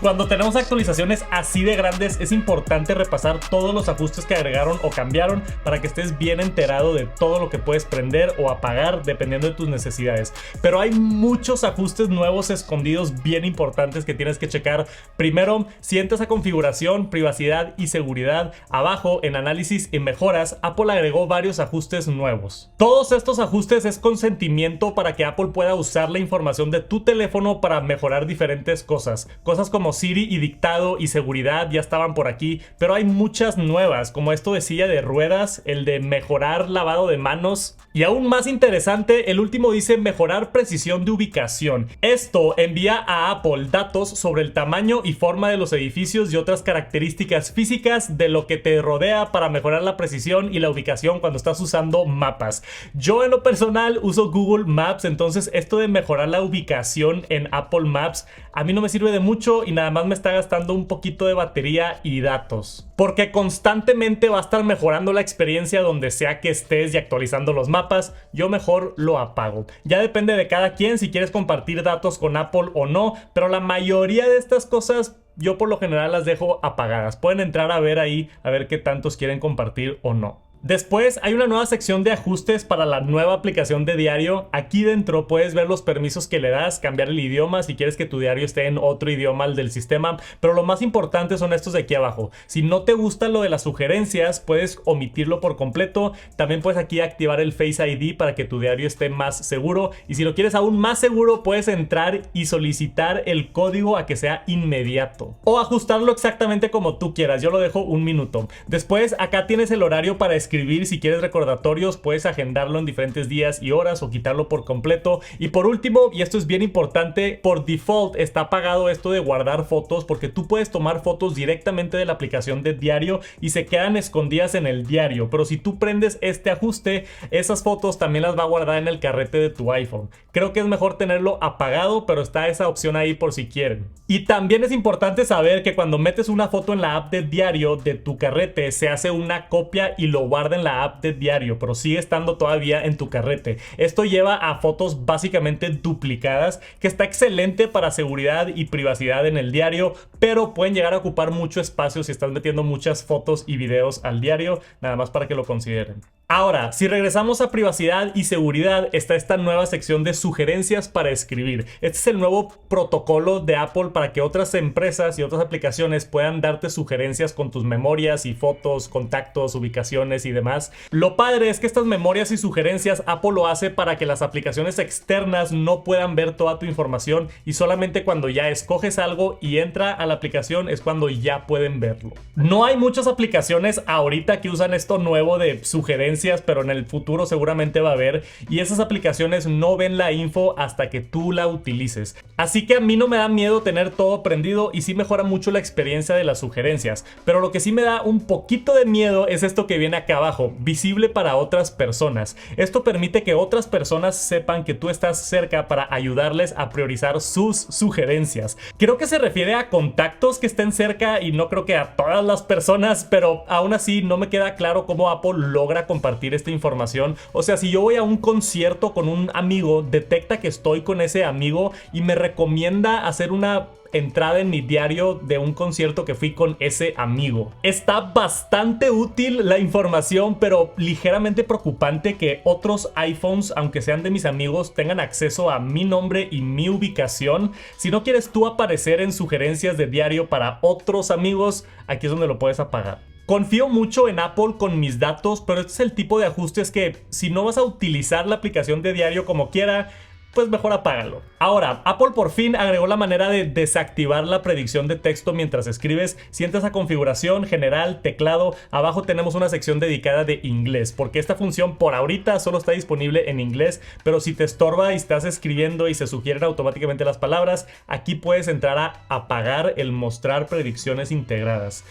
Cuando tenemos actualizaciones así de grandes es importante repasar todos los ajustes que agregaron o cambiaron para que estés bien enterado de todo lo que puedes prender o apagar dependiendo de tus necesidades. Pero hay muchos ajustes nuevos escondidos bien importantes que tienes que checar. Primero, si entras a configuración, privacidad y seguridad, abajo en análisis y mejoras, Apple agregó varios ajustes nuevos. Todos estos ajustes es consentimiento para que Apple pueda usar la información de tu teléfono para mejorar diferentes cosas. Cosas como Siri y dictado y seguridad ya estaban por aquí, pero hay muchas nuevas, como esto de silla de ruedas, el de mejorar lavado de manos. Y aún más interesante, el último dice mejorar precisión de ubicación. Esto envía a Apple datos sobre el tamaño y forma de los edificios y otras características físicas de lo que te rodea para mejorar la precisión y la ubicación cuando estás usando mapas. Yo en lo personal uso Google Maps, entonces esto de mejorar la ubicación en Apple Maps a mí no me sirve de mucho y nada más me está gastando un poquito de batería y datos. Porque constantemente va a estar mejorando la experiencia donde sea que estés y actualizando los mapas, yo mejor lo apago. Ya depende de cada quien si quieres compartir datos con Apple o no, pero la mayoría de estas cosas yo por lo general las dejo apagadas. Pueden entrar a ver ahí, a ver qué tantos quieren compartir o no. Después hay una nueva sección de ajustes para la nueva aplicación de diario. Aquí dentro puedes ver los permisos que le das, cambiar el idioma si quieres que tu diario esté en otro idioma al del sistema, pero lo más importante son estos de aquí abajo. Si no te gusta lo de las sugerencias, puedes omitirlo por completo. También puedes aquí activar el Face ID para que tu diario esté más seguro, y si lo quieres aún más seguro puedes entrar y solicitar el código a que sea inmediato o ajustarlo exactamente como tú quieras. Yo lo dejo un minuto. Después acá tienes el horario para escribir. Si quieres recordatorios, puedes agendarlo en diferentes días y horas o quitarlo por completo. Y por último, y esto es bien importante, por default está apagado esto de guardar fotos, porque tú puedes tomar fotos directamente de la aplicación de diario y se quedan escondidas en el diario. Pero si tú prendes este ajuste, esas fotos también las va a guardar en el carrete de tu iPhone. Creo que es mejor tenerlo apagado, pero está esa opción ahí por si quieren. Y también es importante saber que cuando metes una foto en la app de diario de tu carrete, se hace una copia y lo guarda en la app de diario, pero sigue estando todavía en tu carrete. Esto lleva a fotos básicamente duplicadas, que está excelente para seguridad y privacidad en el diario, pero pueden llegar a ocupar mucho espacio si estás metiendo muchas fotos y videos al diario, nada más para que lo consideren. Ahora, si regresamos a privacidad y seguridad, está esta nueva sección de sugerencias para escribir. Este es el nuevo protocolo de Apple para que otras empresas y otras aplicaciones puedan darte sugerencias con tus memorias y fotos, contactos, ubicaciones y demás. Lo padre es que estas memorias y sugerencias Apple lo hace para que las aplicaciones externas no puedan ver toda tu información, y solamente cuando ya escoges algo y entra a la aplicación es cuando ya pueden verlo. No hay muchas aplicaciones ahorita que usan esto nuevo de sugerencias, pero en el futuro seguramente va a haber, y esas aplicaciones no ven la info hasta que tú la utilices. Así que a mí no me da miedo tener todo prendido y sí mejora mucho la experiencia de las sugerencias, pero lo que sí me da un poquito de miedo es esto que viene acá abajo, visible para otras personas. Esto permite que otras personas sepan que tú estás cerca para ayudarles a priorizar sus sugerencias. Creo que se refiere a contactos que estén cerca y no creo que a todas las personas, pero aún así no me queda claro cómo Apple logra compartir esta información. O sea, si yo voy a un concierto con un amigo, detecta que estoy con ese amigo y me recomienda hacer una entrada en mi diario de un concierto que fui con ese amigo. Está bastante útil la información, pero ligeramente preocupante que otros iPhones, aunque sean de mis amigos, tengan acceso a mi nombre y mi ubicación. Si no quieres tú aparecer en sugerencias de diario para otros amigos, aquí es donde lo puedes apagar. Confío mucho en Apple con mis datos, pero este es el tipo de ajustes que si no vas a utilizar la aplicación de diario como quiera, pues mejor apágalo. Ahora, Apple por fin agregó la manera de desactivar la predicción de texto mientras escribes. Si entras a configuración, general, teclado, abajo tenemos una sección dedicada de inglés, porque esta función por ahorita solo está disponible en inglés, pero si te estorba y estás escribiendo y se sugieren automáticamente las palabras, aquí puedes entrar a apagar el mostrar predicciones integradas.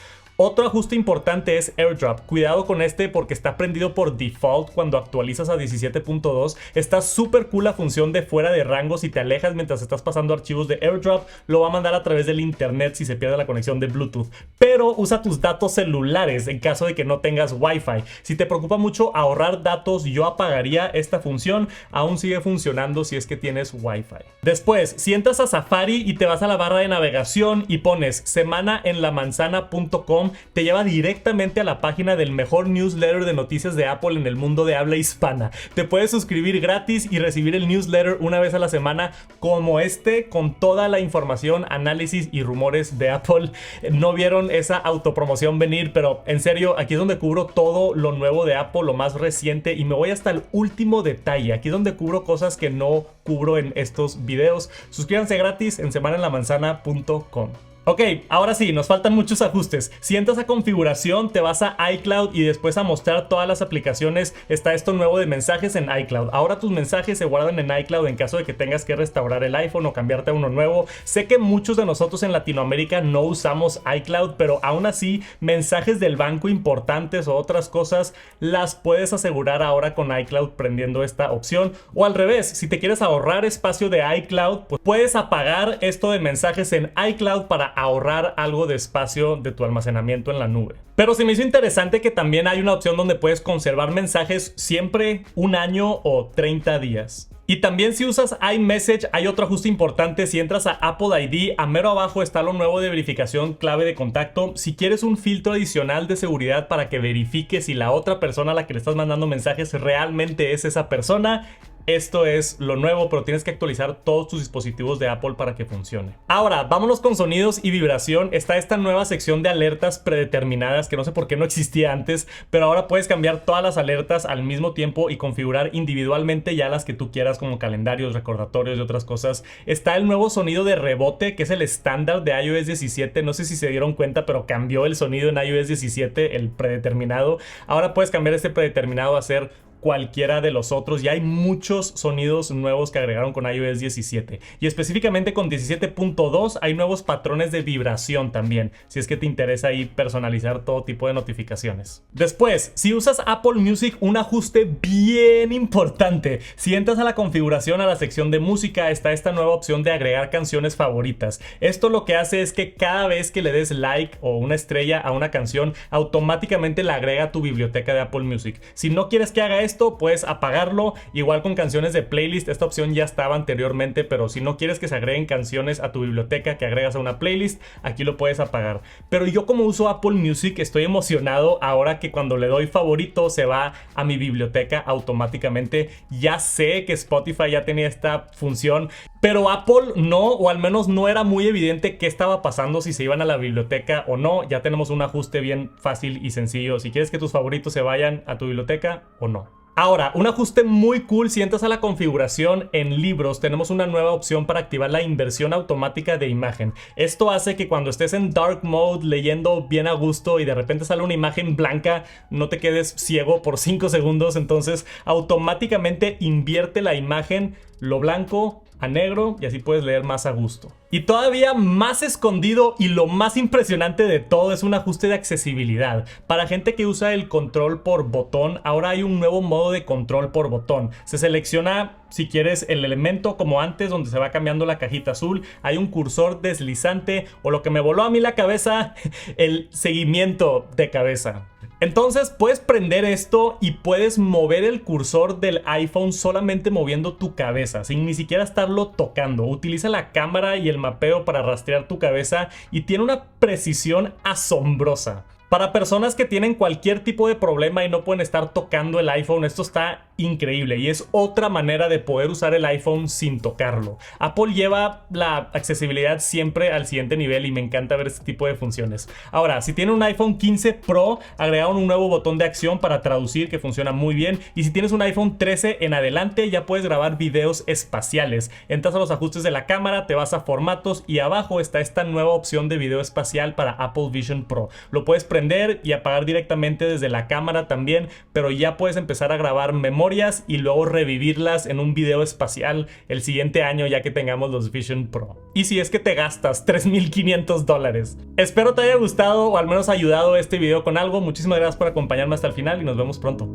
Otro ajuste importante es AirDrop. Cuidado con este porque está prendido por default cuando actualizas a 17.2. Está súper cool la función de fuera de rango. Si te alejas mientras estás pasando archivos de AirDrop, lo va a mandar a través del internet si se pierde la conexión de Bluetooth. Pero usa tus datos celulares en caso de que no tengas Wi-Fi. Si te preocupa mucho ahorrar datos, yo apagaría esta función. Aún sigue funcionando si es que tienes Wi-Fi. Después, si entras a Safari y te vas a la barra de navegación y pones semanaenlamanzana.com, te lleva directamente a la página del mejor newsletter de noticias de Apple en el mundo de habla hispana. Te puedes suscribir gratis y recibir el newsletter una vez a la semana como este, con toda la información, análisis y rumores de Apple. No vieron esa autopromoción venir, pero en serio, aquí es donde cubro todo lo nuevo de Apple, lo más reciente, y me voy hasta el último detalle. Aquí es donde cubro cosas que no cubro en estos videos. Suscríbanse gratis en semanaenlamanzana.com. Ok, ahora sí, nos faltan muchos ajustes. Si entras a configuración, te vas a iCloud y después a mostrar todas las aplicaciones. Está esto nuevo de mensajes en iCloud. Ahora tus mensajes se guardan en iCloud en caso de que tengas que restaurar el iPhone o cambiarte a uno nuevo. Sé que muchos de nosotros en Latinoamérica no usamos iCloud, pero aún así, mensajes del banco importantes o otras cosas las puedes asegurar ahora con iCloud prendiendo esta opción. O al revés, si te quieres ahorrar espacio de iCloud, pues puedes apagar esto de mensajes en iCloud para ahorrar algo de espacio de tu almacenamiento en la nube. Pero se me hizo interesante que también hay una opción donde puedes conservar mensajes siempre un año o 30 días. Y también si usas iMessage hay otro ajuste importante. Si entras a Apple ID, a mero abajo está lo nuevo de verificación clave de contacto. Si quieres un filtro adicional de seguridad para que verifique si la otra persona a la que le estás mandando mensajes realmente es esa persona, esto es lo nuevo, pero tienes que actualizar todos tus dispositivos de Apple para que funcione. Ahora, vámonos con sonidos y vibración. Está esta nueva sección de alertas predeterminadas que no sé por qué no existía antes, pero ahora puedes cambiar todas las alertas al mismo tiempo y configurar individualmente ya las que tú quieras, como calendarios, recordatorios y otras cosas. Está el nuevo sonido de rebote, que es el estándar de iOS 17. No sé si se dieron cuenta, pero cambió el sonido en iOS 17, el predeterminado. Ahora puedes cambiar este predeterminado a ser cualquiera de los otros. Ya hay muchos sonidos nuevos que agregaron con iOS 17 y específicamente con 17.2 hay nuevos patrones de vibración también, si es que te interesa ahí personalizar todo tipo de notificaciones. Después, si usas Apple Music, un ajuste bien importante. Si entras a la configuración, a la sección de música, está esta nueva opción de agregar canciones favoritas. Esto lo que hace es que cada vez que le des like o una estrella a una canción, automáticamente la agrega a tu biblioteca de Apple Music. Si no quieres que haga esto, puedes apagarlo. Igual con canciones de playlist, esta opción ya estaba anteriormente, pero si no quieres que se agreguen canciones a tu biblioteca que agregas a una playlist, aquí lo puedes apagar. Pero yo, como uso Apple Music, estoy emocionado ahora que cuando le doy favorito se va a mi biblioteca automáticamente. Ya sé que Spotify ya tenía esta función, pero Apple no, o al menos no era muy evidente qué estaba pasando, si se iban a la biblioteca o no. Ya tenemos un ajuste bien fácil y sencillo, si quieres que tus favoritos se vayan a tu biblioteca o no. Ahora, un ajuste muy cool. Si entras a la configuración en libros, tenemos una nueva opción para activar la inversión automática de imagen. Esto hace que cuando estés en dark mode leyendo bien a gusto y de repente sale una imagen blanca, no te quedes ciego por 5 segundos. Entonces automáticamente invierte la imagen, lo blanco a negro, y así puedes leer más a gusto. Y todavía más escondido y lo más impresionante de todo es un ajuste de accesibilidad. Para gente que usa el control por botón, ahora hay un nuevo modo de control por botón. Se selecciona, si quieres, el elemento como antes, donde se va cambiando la cajita azul. Hay un cursor deslizante, o lo que me voló a mí la cabeza, el seguimiento de cabeza. Entonces puedes prender esto y puedes mover el cursor del iPhone solamente moviendo tu cabeza, sin ni siquiera estarlo tocando. Utiliza la cámara y el mapeo para rastrear tu cabeza y tiene una precisión asombrosa. Para personas que tienen cualquier tipo de problema y no pueden estar tocando el iPhone, esto está increíble y es otra manera de poder usar el iPhone sin tocarlo. Apple lleva la accesibilidad siempre al siguiente nivel y me encanta ver este tipo de funciones. Ahora, si tienes un iPhone 15 Pro, agregaron un nuevo botón de acción para traducir que funciona muy bien. Y si tienes un iPhone 13 en adelante, ya puedes grabar videos espaciales. Entras a los ajustes de la cámara, te vas a formatos y abajo está esta nueva opción de video espacial para Apple Vision Pro. Lo puedes prender prender y apagar directamente desde la cámara también, pero ya puedes empezar a grabar memorias y luego revivirlas en un video espacial el siguiente año ya que tengamos los Vision Pro. Y si es que te gastas $3,500. Espero te haya gustado o al menos ayudado este video con algo. Muchísimas gracias por acompañarme hasta el final y nos vemos pronto.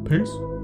Peace.